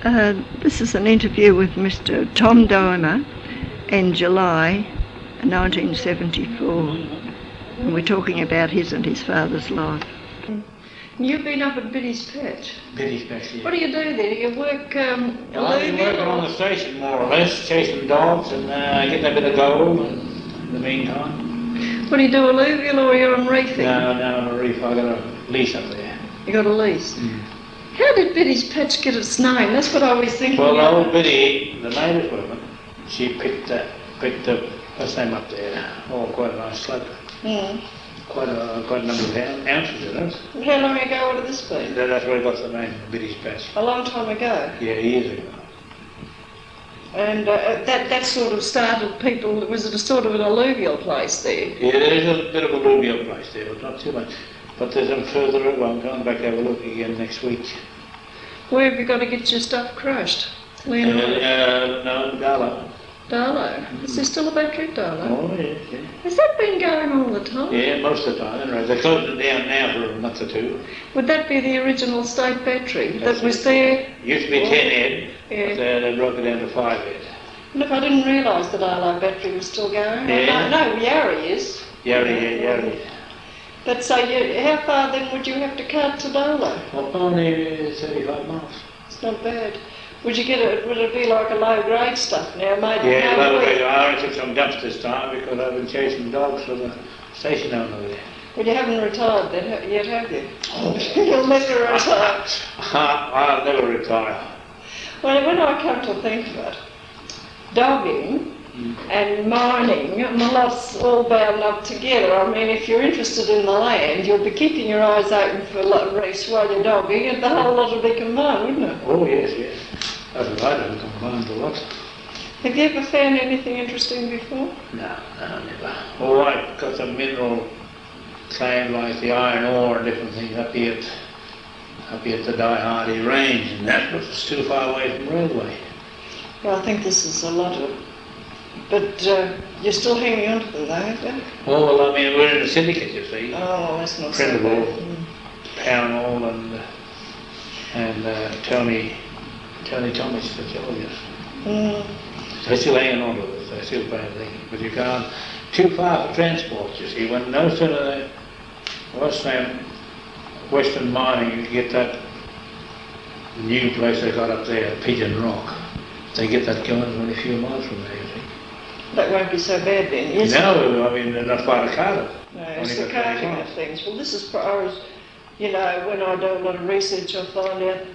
This is an interview with Mr. Tom Domer in July 1974, and we're talking about his and his father's life. You've been up at Biddy's Patch. Biddy's Patch, yeah. What do you do there? Do you work I've been working on the station more or less, chasing dogs and getting a bit of gold in the meantime. What do you do, alluvial or you're on reefing? No, on a reef. I've got a lease up there. You got a lease? How did Biddy's Patch get its name? That's what I was thinking. Well, old Biddy, the native woman, she picked the what's the name up there? Oh, quite a nice slope. Quite a number of ounces in it. How long ago would this be? That's where it got the name, Biddy's Patch. A long time ago? Yeah, years ago. And that sort of started people, was it a sort of an alluvial place there? Yeah, there is a bit of an alluvial place there, but not too much. But there's some further up. I'm going back to have a look again next week. Where have you got to get your stuff crushed? No, Darlow. Darlow? Is there still a battery at Darlow? Oh, yeah. Has that been going all the time? Yeah, most of the time. Anyway, they're closing it down now for a month or two. Would that be the original state battery That's that was there? It used to be 10 head, but they broke it down to 5 head. Look, I didn't realise the Darlow battery was still going. Yeah. No, Yarra is. Yarra. But so how far then would you have to cart to Darlow? Well, only 35 miles. It's not bad. Would you would it be like a low grade stuff now? Yeah, low grade. I only took some dumps this time because I've been chasing dogs for the station owner there. Well, you haven't retired then yet, have you? Oh. You'll never retire. I'll never retire. Well, when I come to think of it, dogging and mining, the lot's all bound up together. I mean, if you're interested in the land, you'll be keeping your eyes open for reefs while you're dogging, and the whole lot will be combined, wouldn't it? Oh, yes. That's what I do, combined a lot. Have you ever found anything interesting before? No, never. Oh, I've got some mineral claim like the iron ore and different things up here at the Die Hardy Range, and that was too far away from railway. Well, I think this is a lot of... But you're still hanging on to them though, aren't you? Oh, well, I mean, we're in a syndicate, you see. Oh, that's not so Printable, bad. Pownall and Thomas, the geologist. They're still hanging on to it, they're still paying things. But you can't, too far for transport, you see. When no sooner Western Mining, you get that new place they got up there, Pigeon Rock. They get that going only a few miles from there, you see. That won't be so bad then, is it? No, I mean, they're not far to Cardiff. No, it's the carting of things. Well, this is, when I do a lot of research, I find out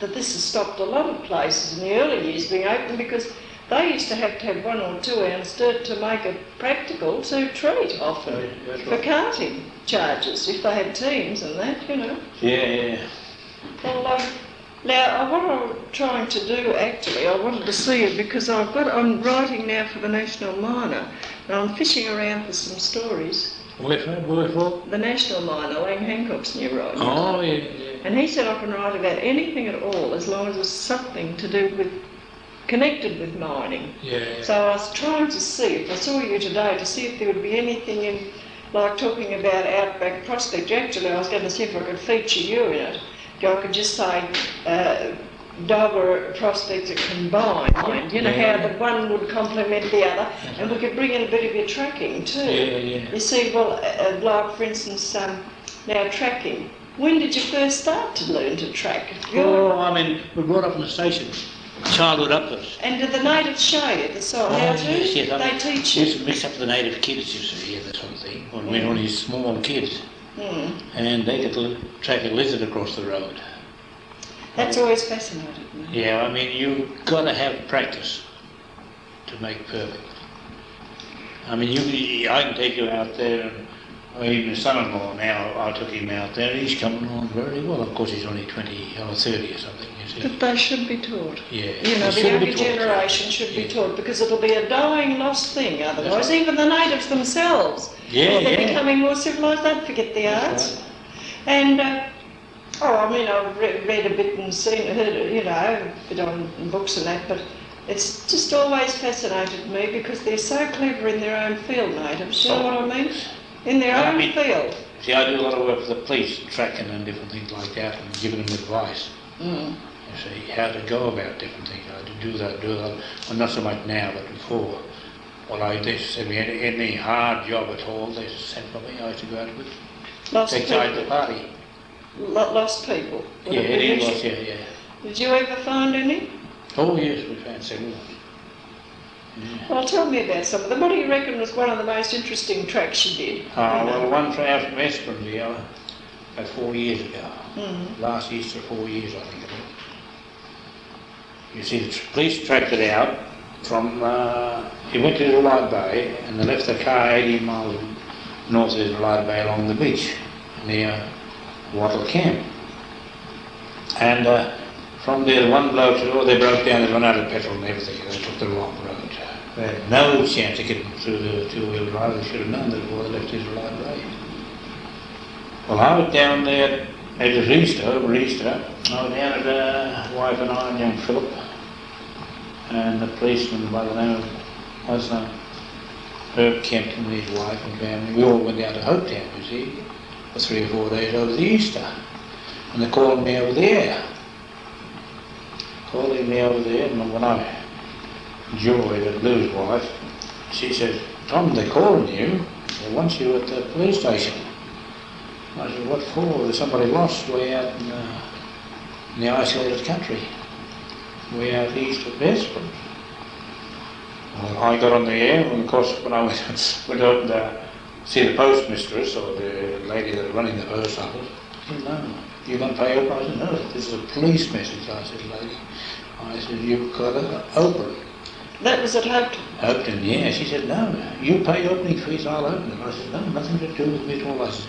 that this has stopped a lot of places in the early years being open because they used to have 1 or 2 ounce dirt to make it practical to treat often for carting charges if they had teams and that, Yeah. Well, now, what I'm trying to do actually, I wanted to see it because I'm writing now for the National Miner and I'm fishing around for some stories. Where for? The National Miner, Lang Hancock's new writing. Oh, yeah. And he said I can write about anything at all as long as it's something to do with, connected with mining. Yeah. So I was trying to see, if I saw you today, to see if there would be anything in, like talking about Outback Prospector. Actually, I was going to see if I could feature you in it. I could just say Dogger Prospector combined, how the one would complement the other, and we could bring in a bit of your tracking too. Yeah. You see, well, like for instance, now tracking. When did you first start to learn to track? Oh, I mean, we brought up in the station, childhood upwards. And do the natives show you how to? Yes, they teach you? We used to mix up the native kids, you see, that sort of thing, when we were only small kids. And they get to track a lizard across the road. That's always fascinated me. Yeah, I mean, you've got to have practice to make perfect. I mean, I can take you out there, and even the son-in-law now, I took him out there, he's coming along very well. Of course, he's only 20 or 30 or something, you see. But they should be taught. Yeah. The younger generation should be taught, because it'll be a dying, lost thing otherwise. Right. Even the natives themselves, they're becoming more civilised, don't forget the arts. Right. And, I've read a bit and heard a bit on books and that, but it's just always fascinated me because they're so clever in their own field, natives, you know what I mean? In their own field. See, I do a lot of work for the police, tracking and different things like that, and giving them advice. you see, how to go about different things, how to do that. Well, not so much now, but before. Well, they said we had any hard job at all, they sent for me, I used to go out with. Lost They tried the party. Lost people? Yeah, it was, yeah. Did you ever find any? Oh yes, we found several. Yeah. Well, tell me about some of them. What do you reckon was one of the most interesting tracks you did? Well, one out from Esperance about 4 years ago. Mm. Last Easter, 4 years, I think it was. You see, the police tracked it out from, he went to Israelite Bay and they left the car 18 miles north of Israelite Bay along the beach near Wattle Camp. And from there, one bloke said, oh, they broke down, they run out of petrol and everything, they took the wrong road. They had no chance of getting through the two-wheel drive, they should have known that before they left Israelite Bay. Well, I was down there, it was Easter, over Easter, I was down at wife and I, young Philip, and the policeman by the name of, what's his name, Herb Kempton and his wife and family. We all went down to Hopetown, you see, for 3 or 4 days over the Easter. And they called me over there. Calling me over there, and when I, Joy, that Lou's wife, she said, Tom, they're calling you. They want you at the police station. I said, what for? There's somebody lost way out in the isolated country, way out east of Esperance. Well, I got on the air, and of course when I went out and see the postmistress, or the lady that was running the post office, I said, no, you're going to pay up? I said, no, this is a police message. I said, lady, I said, you've got to open. That was at Hopetown? Hopetown, yeah. She said, no, you pay opening fees, I'll open it. I said, no, nothing to do with me at all. I said,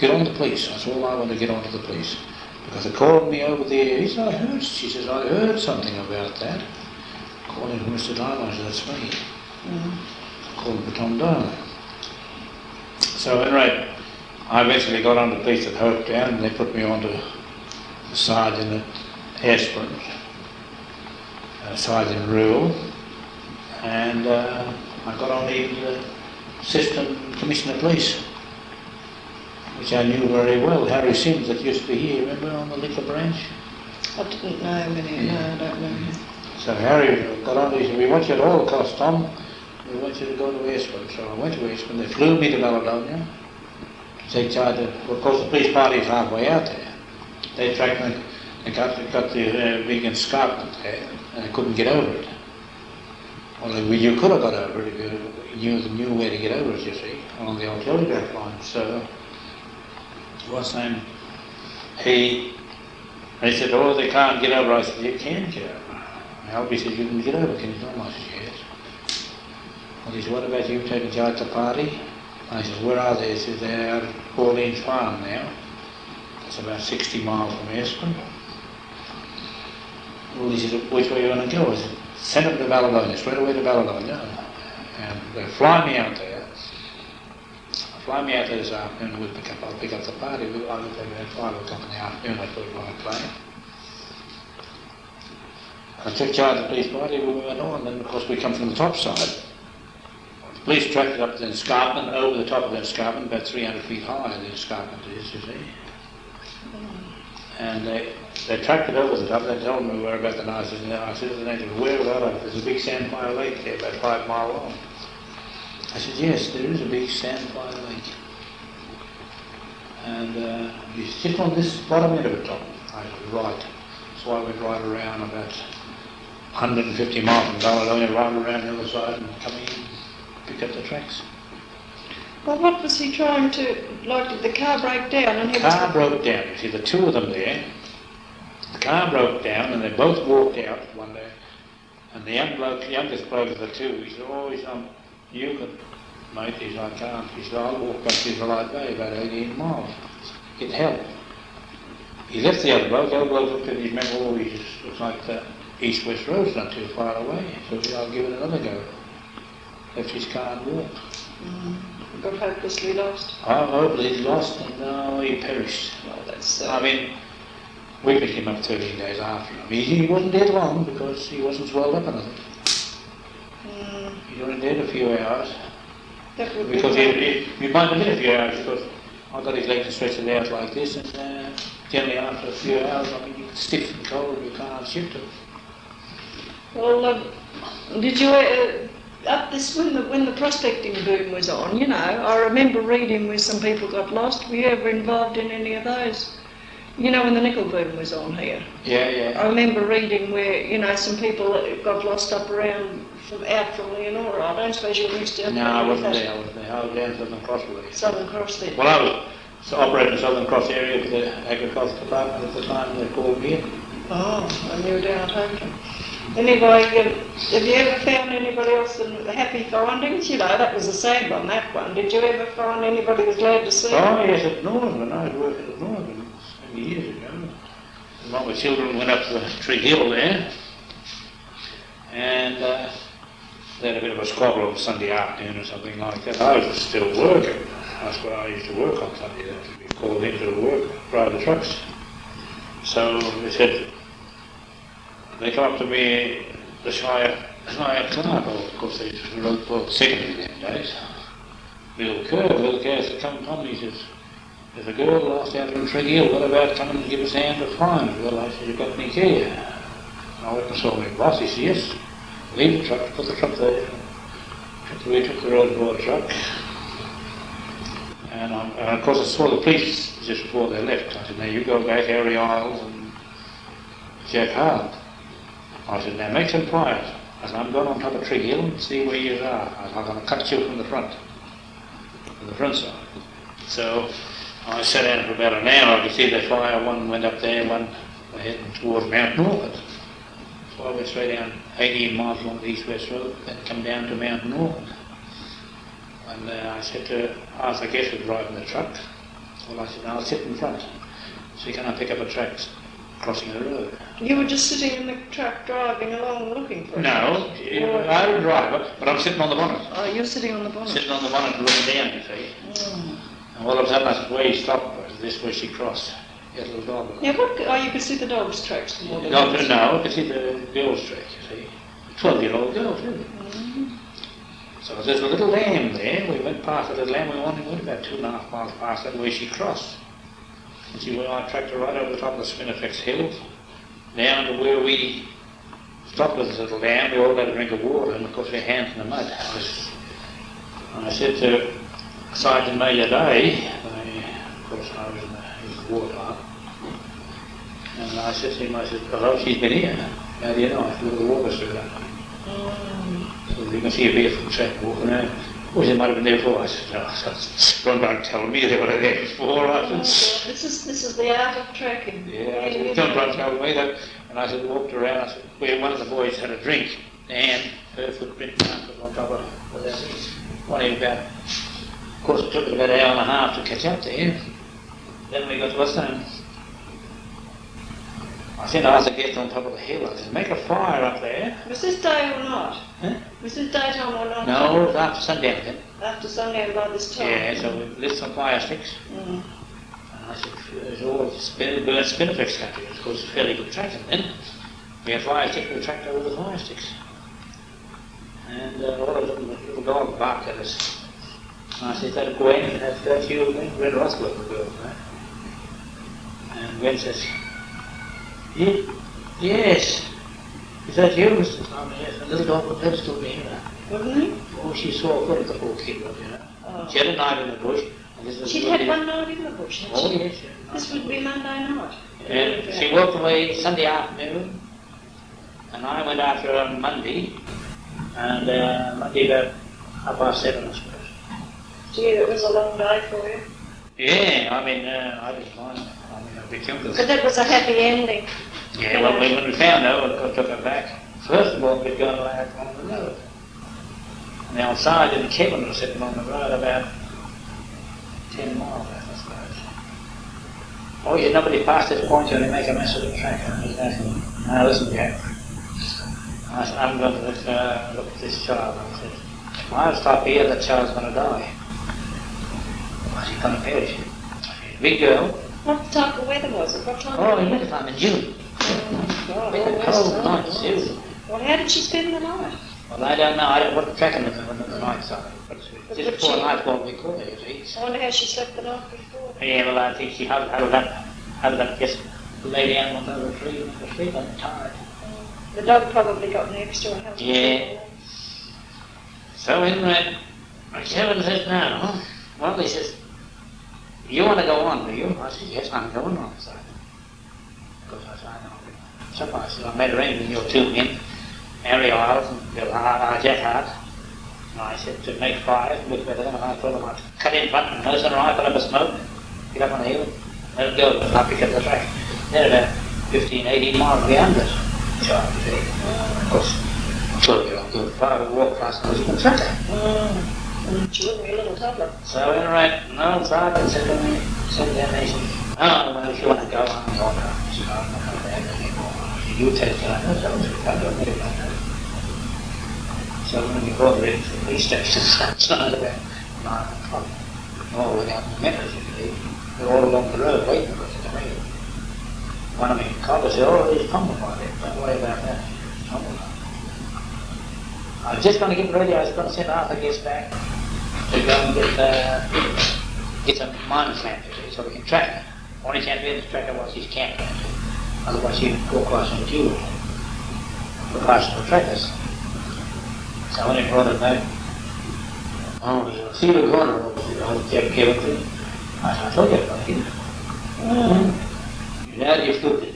get on the police. That's all I want to get on to the police. Because they called me over there. He said, I heard. She says, I heard something about that. Calling for Mr. Darling. I said, that's me. Calling for Tom Darling. So at any rate, I eventually got on the police at Hopetown and they put me on to the sergeant at Esperance, Sergeant Rule, and I got on even the Assistant Commissioner of Police, which I knew very well. Harry Sims that used to be here, remember, on the liquor branch? I didn't know him, no, I don't know him. So Harry got on, he said, we want you at all costs, Tom, we want you to go to Esperance. So I went to Esperance, they flew me to Caledonia to take charge of, well, of course the police party is halfway out there. They tracked me, they got the big escarpment there, and I couldn't get over it. Well, you could have got over it if you knew where to get over it, you see, along the old telegraph line. So, what's name? They said, oh, they can't get over. I said, you can get over. Albie said, you can get over, can you not? I said, yes. Well, he said, what about you taking charge of the party? I said, where are they? He said, they're out at Pauline's farm now. It's about 60 miles from Esperance. Well, he said, which way are you going to go? I said, send them to Caledonia, straight away to Caledonia. And they fly me out there. Fly me out there this afternoon, I'll pick up the party. I'll get there at 5 o'clock in the afternoon, I put it on a plane. I took charge of the police party, we went on, and then of course we come from the top side. The police tracked it up to the escarpment, over the top of the escarpment, about 300 feet high the escarpment is, you see. And they tracked it over the top, they told me where about the night. I said to the native, where about it? There's a big sandfire lake there, about 5 miles long. I said, yes, there is a big sandfire lake. And you sit on this bottom end of it, Tom. I said, right. So I went right around about 150 miles from Caledonia, right around the other side and come in, pick up the tracks. Well, what was he trying to, like, did the car break down? And the car broke down. You see, the two of them there, the car broke down and they both walked out one day. And the youngest bloke of the two, he said, oh, you can, mate. He said, I can't. He said, I'll walk back to Israelite Bay, about 18 miles, get help. He left the other bloke looked at his map, oh, he just looks like the east-west road's not too far away. So he said, I'll give it another go. Left his car and walked. Got hopelessly lost? Oh, hopelessly lost, and he perished. Well, that's... I mean, we picked him up 13 days after him. He wasn't dead long because he wasn't swelled up enough. He only dead a few hours. That would because he might have been a few hours because I got his legs stretched out like this and generally after a few hours, I mean, you get stiff and cold, you can't shift it. Well, did you up this when the prospecting boom was on? You know, I remember reading where some people got lost. Were you ever involved in any of those? You know, when the nickel boom was on here. Yeah. I remember reading where some people got lost up around out from Leonora. I don't suppose you were mixed up. No, I wasn't there. I was down Southern Cross way. Southern Cross there. Well, I was operating Southern Cross area for the agriculture department at the time. They called me in. Oh, and you were down at Hopeton. Anyway, have you ever found anybody else in happy findings? You know, that was a sad one, that one. Did you ever find anybody who was glad to see you? Oh, yes, at Northern. I was working at Northern many years ago. A lot of children went up to the Tree Hill there, and they had a bit of a squabble on Sunday afternoon or something like that. I was still working. That's what I used to work on Sunday. I used to be called in to work, drive the trucks. So they said, they come up to me, the Shire clerk, of course they wrote for secondary them days. Little Kerr said, come, he says, there's a girl lost out in Tree Hill, what about coming and give us a hand to find her? Well, I said, you got any key? And I went and saw my boss, he said, yes. Leave the truck, put the truck there. We took the road board truck. And of course I saw the police just before they left. I said, now you go back Harry Isles and Jack Hart. I said, now make some fires. I said, I'm going on top of Tree Hill and see where you are. I said, I'm going to cut you from the front side. So I sat down for about an hour. I could see the fire. One went up there, one heading towards Mount Norfolk. So I went straight down 18 miles along the East-West Road and come down to Mount Norfolk. And I said to Arthur Guest, who was driving the truck, well, I said, I'll sit in front. So can I pick up a truck crossing the road? You were just sitting in the truck driving along looking for it? No, I was a driver, but I'm sitting on the bonnet. Oh, you're sitting on the bonnet? Sitting on the bonnet looking down, you see. Mm. And all of a sudden I said, where you stopped? This where she crossed. That little dog. Yeah, you could see the dog's tracks from all the No, I could see the girl's track, you see. 12-year-old girl, too. Mm. So there's a little dam there. We went past the little dam. We only went about 2.5 miles past that where she crossed. And see where I tracked her right over the top of the Spinifex Hills, down to where we stopped with this little dam. We all had a drink of water, and of course we had hands in the mud. I said to Sergeant Major Day, of course I was in the wartime, and I said to him, I said, hello, she's been here. How do you know? I said, the water's through that. So you can see a barefoot track walking around. Of course, they might have been there before. I said, no, don't tell me they were there before. I said, this is the art of tracking. yeah, I said, don't try to tell me that. And I said, walked around, I said, where one of the boys had a drink, and her footprint was on top of that. Only about, of course, it took about an hour and a half to catch up there. Then we got to Western. I said, I was to get on top of the hill. I said, make a fire up there. Was this day or not? Huh? Was this daytime or not? No, it was after sundown then. After sundown by this time? Yeah, so we lit some fire sticks. Mm. And I said, there's all burnt Spinifex country. Of course, it's fairly good tracking then. We had fire sticks, we tracked over the fire sticks. And all of them, the little dog barked at us. And I said, that'll go in and that's you, Red Russell, the girl, right? And Gwen says, yes. Is that you, Mr. Tom? Yes. The little dog would have stood me here. Wouldn't he? Oh, she saw a foot of the poor kid, you know. Oh. She had a knife in the bush. She'd had one night in the bush, had Oh, she? yes. This would be Monday night. And she walked away Sunday afternoon, and I went after her on Monday, and Monday about 7:30, I suppose. Gee, it was a long day for you. Yeah, I mean, I didn't mind. I mean, I'd be killed. But that was a happy ending. Yeah, well, when we found her, I took her back. First of all, we'd gone out on the road. And the old Sergeant and Kevin were sitting on the road about 10 miles out, I suppose. Oh, yeah, nobody passed this point till they make a mess of the track. I was asking, now listen, Jack. I said, I'm going to look at this child. I said, if I stop here, that child's going to die. Why is he going to perish? Big girl. What type of weather was it? What time? Oh, in winter time, in June. Oh, God, Been a always cold so. night, too. Well, how did she spend the night? Well, I don't know. I don't want to track him on the night side. But just before nightfall, we call it, you see. I wonder how she slept the night before. Yeah, well, I think she huddled up Had to just lay down under the tree and go to sleep. I'm tired. The dog probably got next to her. Yeah. So anyway, Kevin says, no. Well, he says, you want to go on, do you? I said, yes, I'm going on. So, because I said, I know. So I said, I made arrangements with your two men, Harry Isles and Jack Hart. And I said, to make fires, and look better than I told them I'd cut in front and nose on the right, put up a smoke, get up on the hill, let it go, and I'll pick up the track. They're about 15, 18 miles beyond us. So I say, of course, so you're on good fire, walk fast, and you can track it. She wouldn't be a little toddler. So anyway, no, Sergeant said to me, oh, well, if you want to go on your car, I said, I'm not going back anymore. You take it, I don't need it. So when you go to the police station, that's not about 9 o'clock. All the way down to the metros, you believe. They're all along the road waiting for us to come in. One of me coppers said, oh, he's coming by there. Don't worry about that. I was just going to get ready. I was going to send Arthur Guest back to go and get some mining slant so we can track it. Only chance we had to track it was his camp. Otherwise he'd go across and do the partial trackers. So when he brought it back, oh, you'll see the corner over the old Jack Kevin thing. I told you about it. You're out of your foot.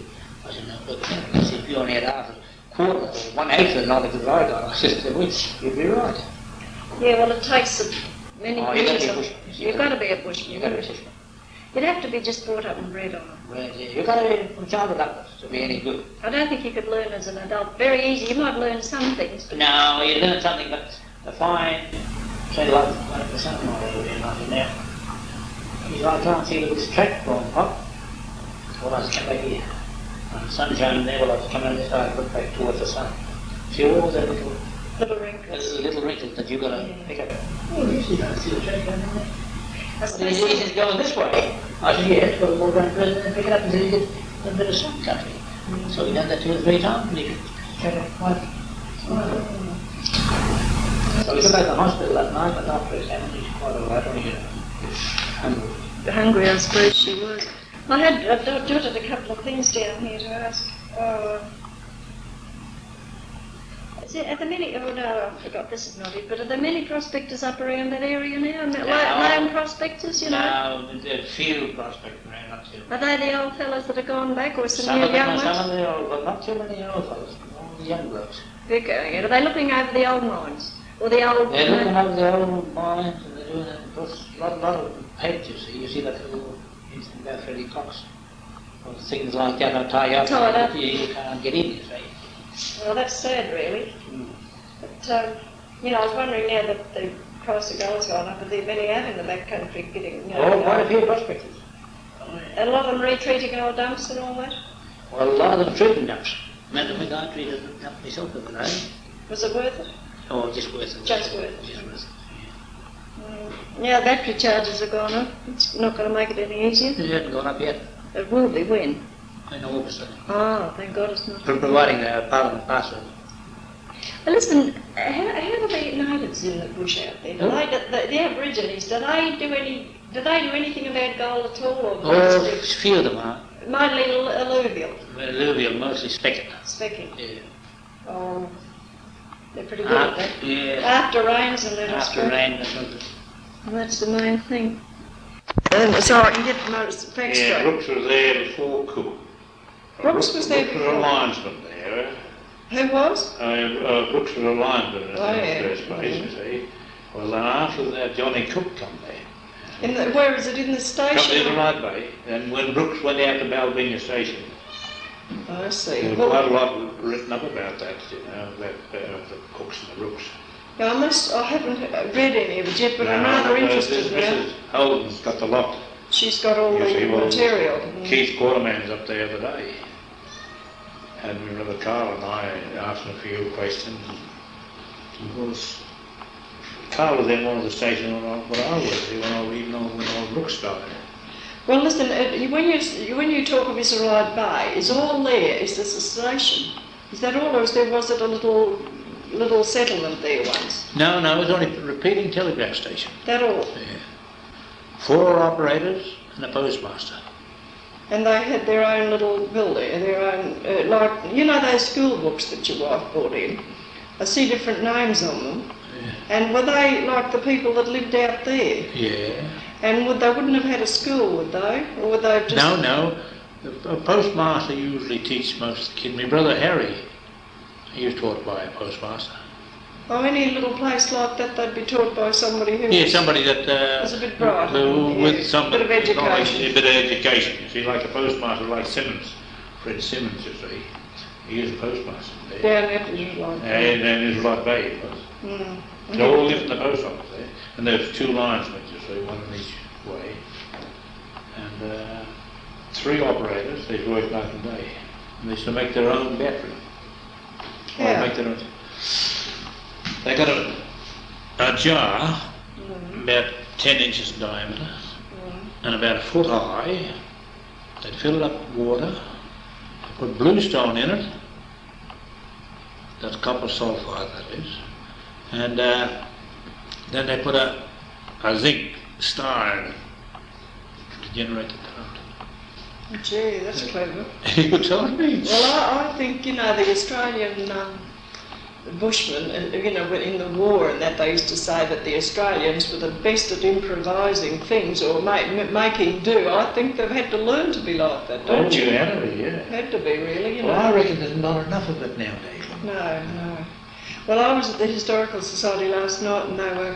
I said, no, but I said, if you only had half a quarter or 1/8 of the knowledge that I got, I said, which you'd be right. Yeah, well, it takes many bushes. You've got to be a bushman. You've got to be a bushman. You'd have to be just brought up and bred on it. Well, yeah, you've got to be from childhood upwards to be any good. I don't think you could learn as an adult. Very easy. You might learn some things. But no, you learn something, but the fine, say like 100% of my little nothing now. He's like, I can't see this track going up. Well, I was coming back here. And the sun shining there, well, I was coming on this side, look back towards the sun. See all those little wrinkles. Little wrinkles that you've got to pick up. Oh, you don't see the track down there. That's He says, going this way. I said, yes, but we'll go and pick it up until you get a bit of sun country. So he done that 2 or 3 times, and he could check it twice. So we took out to the hospital that night, but after examining, she's quite all right, only hungry. Hungry, I suppose she was. I've jotted a couple of things down here to ask. Is it, at the minute, oh no, I forgot, this is not it, but are there many prospectors up around that area now? Lone prospectors, you know? No, there are few prospectors around, not too many. Are they the old fellows that have gone back, or some new young ones? Some of the old, but not too many old fellows, all the young blokes. They're going, are they looking over the old mines? Or the old... They're looking over the old mines, and they're doing a lot of hedges. You see that little, about 30 clocks. Or things like that are tied up. You can't get in, you see. Well, that's sad, really. But, you know, I was wondering now that the price of gold's gone up, are there many out in the back country getting... quite a few prospectors. And a lot of them retreating old dumps and all that? Well, a lot of them treating dumps. Remember when I treated a dump myself the other day? Was it worth it? Oh, just worth it. Just worth it. Just worth it. Yeah, battery charges have gone up. It's not going to make it any easier. It hasn't gone up yet. It will be when? In August. Oh, thank God it's not. For providing the Parliament password. Well, listen, how do the natives in the bush out there? The Aborigines, do they do anything about gold at all? Or a few of them are. Mainly alluvial. Alluvial, mostly specking. Specking. Yeah. Oh, they're pretty good at that. Yeah. After rains and let us go. After rain, that's what it is. Well, that's the main thing. So I can get the facts straight. Yeah, Brooks was there before Cook. Brooks was there before? Brooks was a linesman there. Who was? Brooks was a linesman in the first Yeah. place, you see. Well, then after that, Johnny Cook come there. Where is it, in the station? Come to Israelite Bay, and when Brooks went out to Balbinia Station, I see. there was quite a lot written up about that, you know, about the Cooks and the Brooks. Yeah, I haven't read any of it yet, but I'm rather interested now. Mrs. Holden's got the lot. She's got all the material. Keith Quarterman's up there the other day. And my brother Carl and I asked him a few questions. Because Carl was in one of the stations when I was, even when old Brooks died. Well, listen, when you talk of Israelite Bay, is all there? Is this a station? Is that all, or was it a little settlement there once? No, it was only a repeating telegraph station. That all? Yeah. 4 operators and a postmaster. and they had their own little building, their own, like, you know those school books that your wife brought in? I see different names on them. Yeah. And were they like the people that lived out there? Yeah. And they wouldn't have had a school, would they? Or would they have just... No. A postmaster usually teaches most of the kids. My brother Harry, he was taught by a postmaster. Oh, any little place like that, they'd be taught by somebody who... Yeah, somebody that... was a bit bright. With some... bit of education. A bit of education. You see, like a postmaster like Simmons, Fred Simmons, you see. He was a postmaster there. Down at Israelite Bay. And Israelite Bay it was. Mm. They all lived in the post office there. And there was 2 linesmen, you see, one in each way. And 3 operators, they'd work night and day. And they used to make their own battery. Yeah. Make their own. They got a jar about 10 inches in diameter and about a foot high. They'd fill it up with water, put bluestone in it, that's copper sulfide that is, and then they put a zinc star in it to generate the current. Gee, that's clever. You told me. Well, I think, you know, the Australian bushmen, you know, in the war and that, they used to say that the Australians were the best at improvising things or making do. I think they've had to learn to be like that, don't you? Had to be, yeah. Had to be, really, you know. Well, I reckon there's not enough of it nowadays. No. Well, I was at the Historical Society last night and they were,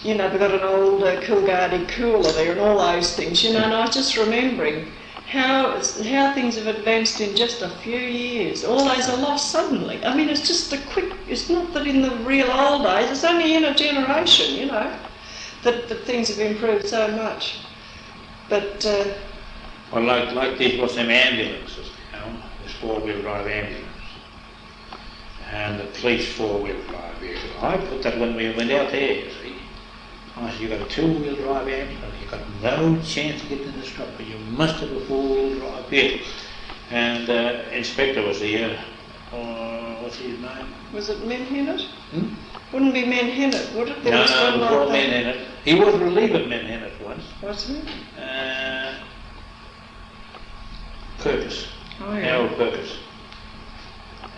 you know, they've got an old Coolgardie cooler there and all those things, you know, and I was just remembering how things have advanced in just a few years. All those are lost suddenly. I mean, it's just it's not that in the real old days, it's only in a generation, you know, that things have improved so much. But... well, like these was them ambulances, you know, this 4-wheel drive ambulance. And the police 4-wheel drive vehicle. I put that when we went out there, you see. I said, you've got a 2-wheel drive ambulance, you've got no chance of getting in this truck, but you must have a 4-wheel drive vehicle. And Inspector was here, what's his name? Was it Menhennet? Wouldn't be Menhennet, would it? No, before Menhennet. He was relieved at Menhennet once. Was he? Purpose. Oh, yeah. Harold Purpose.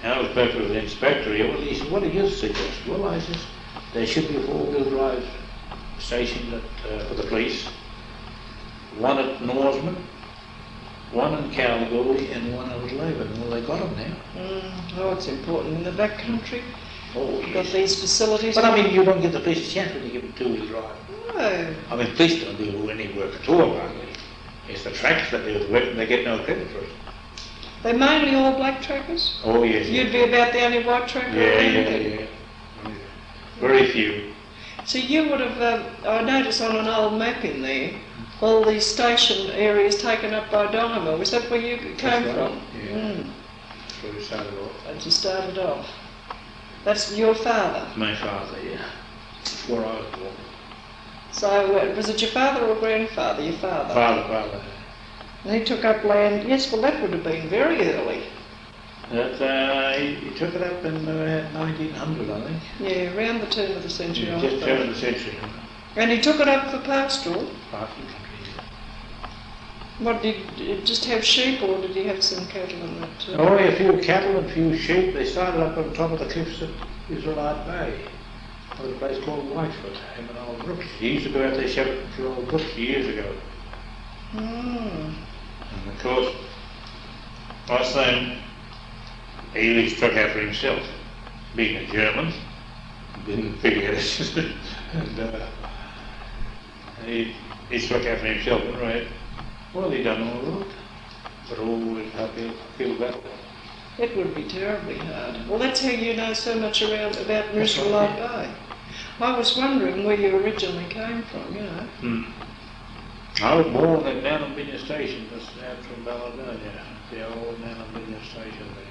Harold Purpose was the inspector here. Well, he said, what do you suggest? Well, I said, there should be a 4-wheel drive station for the police. One at Norseman, one in Kalgoorlie, and one at Laban. Well, they got them now. Oh, it's important in the back country. Oh, You've got these facilities. But I mean, you don't give the police a chance when you give them 2-wheel drive. No. I mean, police don't do any work at all, hardly. It's the tracks that do the work, and they get no credit for it. They're mainly all black trackers? Oh, yes. You'd be about the only white tracker? Yeah. Very few. So you would have, I noticed on an old map in there, all these station areas taken up by dynamo. Was that where you came from? Yeah. That's where we started off. That you started off. That's your father? My father, yeah. That's where I was born. So was it your father or grandfather? Your father? Father. And he took up land, yes, well that would have been very early. He took it up in 1900, I think. Yeah, around the turn of the century. Yeah, just turn of the century. And he took it up for pastoral? Pastoral. What, did he just have sheep or did he have some cattle in that too? Oh, a few cattle and a few sheep. They started up on top of the cliffs at Israelite Bay. There was a place called Whitefoot, him and old Brooks. He used to go out there shepherding for old Brooks years ago. And of course, last time he really struck out for himself, being a German, didn't figure it, and he struck out for himself, right? Well, he done all right, but always uphill battle. It would be terribly hard. Well, that's how you know so much about Israelite Bay. I was wondering where you originally came from, you know. I was born at non-aboriginal station, just out from Balladaria, the old non-aboriginal station there.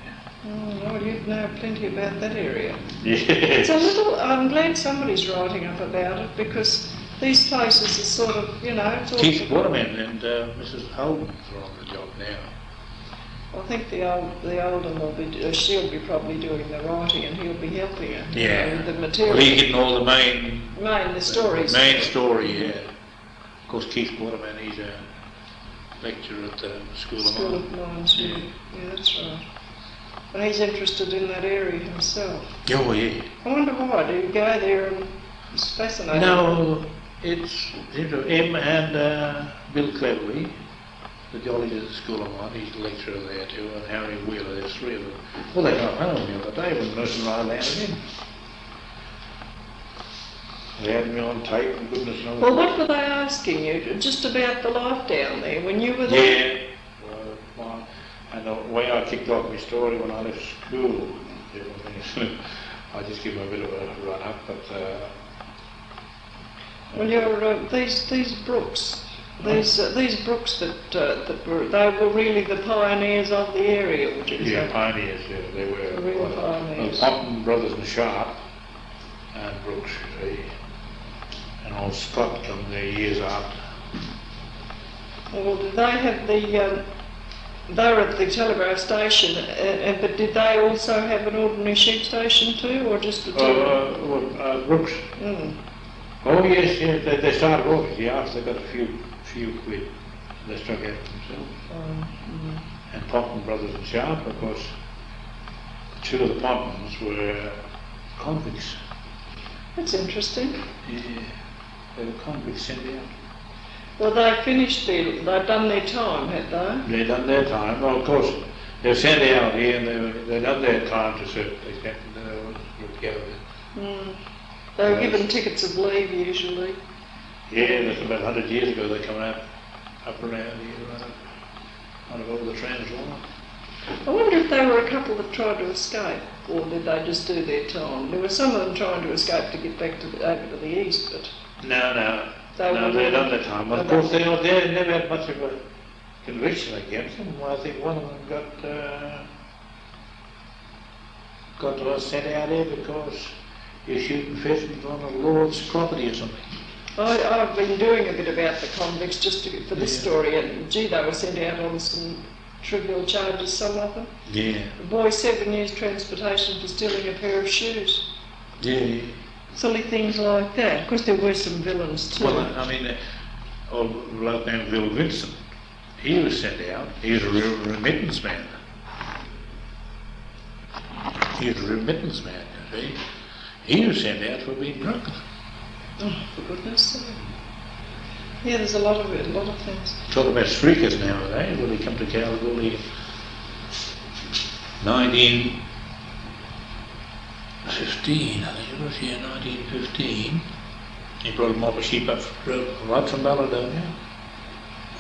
Oh, well, you know plenty about that area. Yes. It's a little, I'm glad somebody's writing up about it because these places are sort of, you know... Keith Waterman and Mrs. Holden's are on the job now. I think the older will be, she'll be probably doing the writing and he'll be helping her. Yeah. You know, the material. Well, he's getting all the the stories. Main story, yeah. Of course, Keith Waterman, lecturer at the School School of of Mines. Mines, yeah. Yeah, that's right. And he's interested in that area himself. Oh, yeah. I wonder why. Do you go there and it's fascinating? No, it's him and Bill Cleverly, the Jollies at the School of Mines. He's a lecturer there too, and Harry Wheeler. There's three of them. Well, they got home the other day when Nurse and I landed in. They had me on tape and goodness knows. Well, what were they asking you? Just about the life down there when you were there? Yeah. And the way I kicked off my story when I left school, I just give them a bit of a run up, but well, you're these brooks, these brooks that were they were really the pioneers of the area, would you say? yeah, pioneers. Yeah, they were The real pioneers. Ponton Brothers and Sharp and Brooks, you see, and old Scott come there years after. Well, did they have the? They were at the telegraph station, but did they also have an ordinary sheep station too, or just a telegraph? Brooks. Mm. Oh yes, yeah. They started off. Yeah, after they got a few quid, they struck out themselves. And Ponton Brothers and Sharp, of course. Two of the Pontons were convicts. That's interesting. Yeah, they were convicts sent out. Well, they finished they'd done their time, had they? They'd done their time. Well, of course, they were sent out here and they'd done their time to a certain extent and they were looked out. They were given tickets of leave usually. Yeah, that's about 100 years ago they come out up around here, right over the Trans line. I wonder if they were a couple that tried to escape, or did they just do their time? There were some of them trying to escape to get back over to the east, but... No, They they'd done their time. But of course, they never had much of a conviction against them. I think one of them got sent out there because you're shooting pheasants on a lord's property or something. I've been doing a bit about the convicts just for this story, and gee, they were sent out on some trivial charges, some of them. Yeah. The boy 7 years transportation for stealing a pair of shoes. Yeah. Silly things like that. Of course, there were some villains too. Well, I mean, old bloke named Bill Vincent, he was sent out. He was a real remittance man. He was a remittance man, you see. He was sent out for being drunk. Oh, for goodness sake. Yeah, there's a lot of things. Talk about streakers nowadays. When they come to Kalgoorlie, 1915, I think it was, 1915. He brought a mob of sheep up right from Baladonia,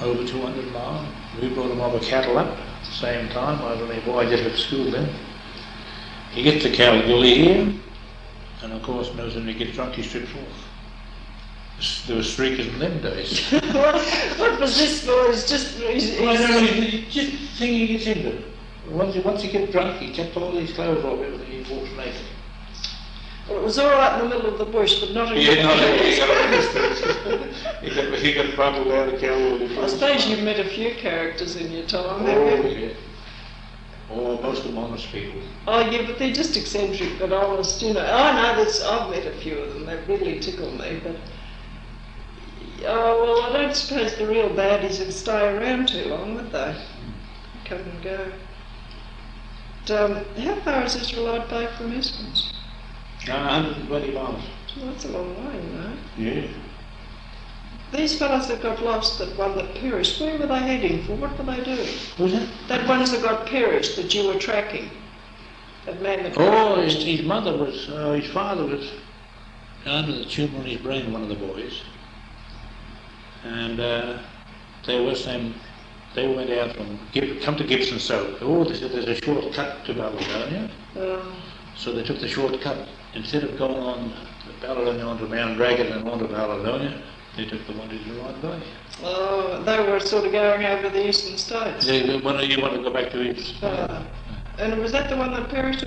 over 200 miles. We brought a mob of cattle up at the same time. I was only a boy, I just left school then. He gets to Kalgoorlie here, and of course knows when he gets drunk he strips off. There were streakers in them days. What was this for? It's just... Just thing he gets into. Once he gets drunk, he takes all these clothes off, everything, he walks naked. Well, it was all right in the middle of the bush, but not in Yeah, not he got bundled out of Kalgoorlie. I suppose you've met a few characters in your time, have Oh, you? yeah. Oh, most of them honest people. Oh, yeah, but they're just eccentric but honest, you know. Oh, no, I've met a few of them. They really tickle me, but... Oh, well, I don't suppose the real baddies would stay around too long, would they? Come and go. But, how far is Israelite Bay from Esperance? 120 miles. Well, that's a long way, you know. Yeah. These fellows that got lost, that one that perished, where were they heading for? What were they doing? Who's that? That ones that got perished that you were tracking. That man that got Oh, perished. his mother was, his father was under the tumor in his brain, one of the boys. And they were saying, they went out from, come to Gibson South. Oh, they said there's a short cut to Baladonia. So they took the short cut. Instead of going on Baladonia onto Mount Dragon and onto Baladonia, they took the one to Israelite Bay. Oh, they were sort of going over the eastern states. You want to go back to East. And was that the one that perished?